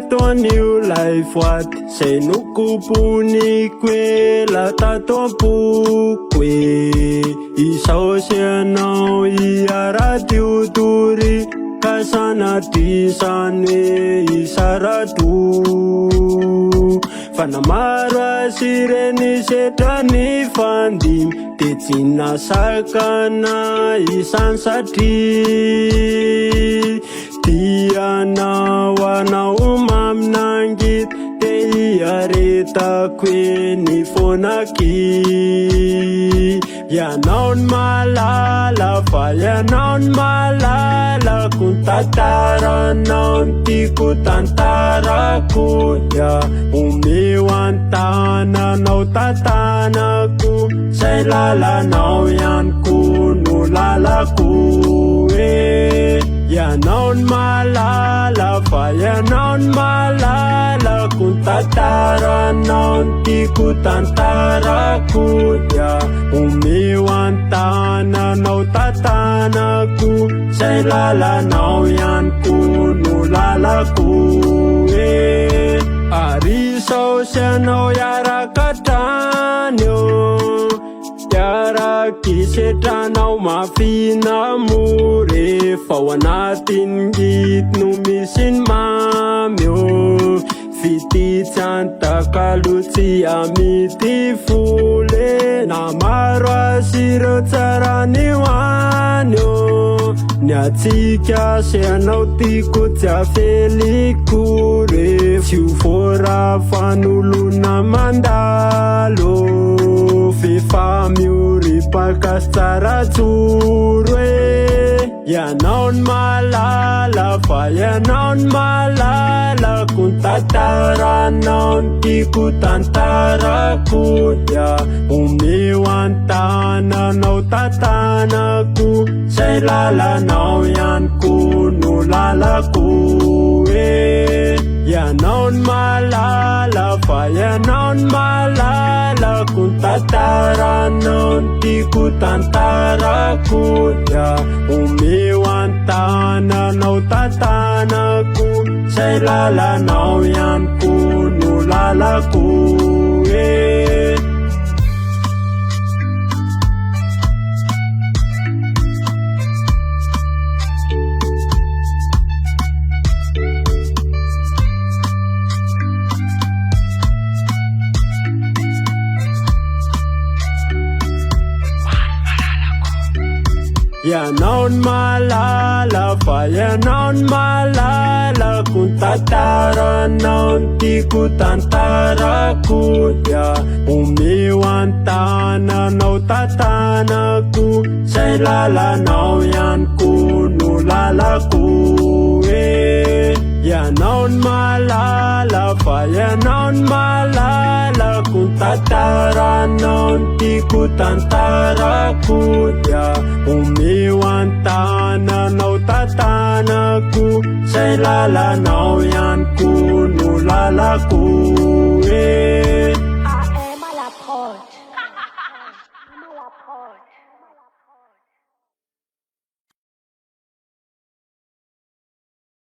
tatoa new life what say nukupuni kwe la tatoa pukwe isao sianao iarati uturi kasana tisane isaratu fanamara sireni setani fandim tetsina sakana isansati tiana wana umamnangit teiareta kweni fonaki yanaon malala fa yanaon malala kuntatara naon tikutantara kuya umiwantana nau tatana ku sailala nau yan kunu lala kuwe yanaon malala fa yanaon malala kuntatara naon tikutantara kuya umiwantana nau tatana ku sailala nau yan kunu lala kuwe arisau sianao yarakatanyo yara kisetranao mafina mure fao anatin gitno misin mamyo fititsantakalutsy amity fole na maro asireo tsara nioanyo ny atsika sianao tiko tsy afelikory tsy ufora fanolona mandalo fefa miori pakas tsara tsoro yanaon malala fa yanaon malala kuntatara naon tikutantara kuya umiwantana nau tatana ku sailala nau yan kunu lala kuwe yanaon malala fa yanaon malala kuntatara naon tikutantara kuya umiwantana nau tatana ku sailala nau yan kunu lala kuwe yanaon malala fa yanaon malala kuntatara naon tikutantara kuya umiwantana nau tatana ku sailala nau yan kunu lala kuwe yanaon malala fa yanaon malala kuntatara naon tikutantara kuya umiwantana nau tatana ku sailala nau yan kunu lala ku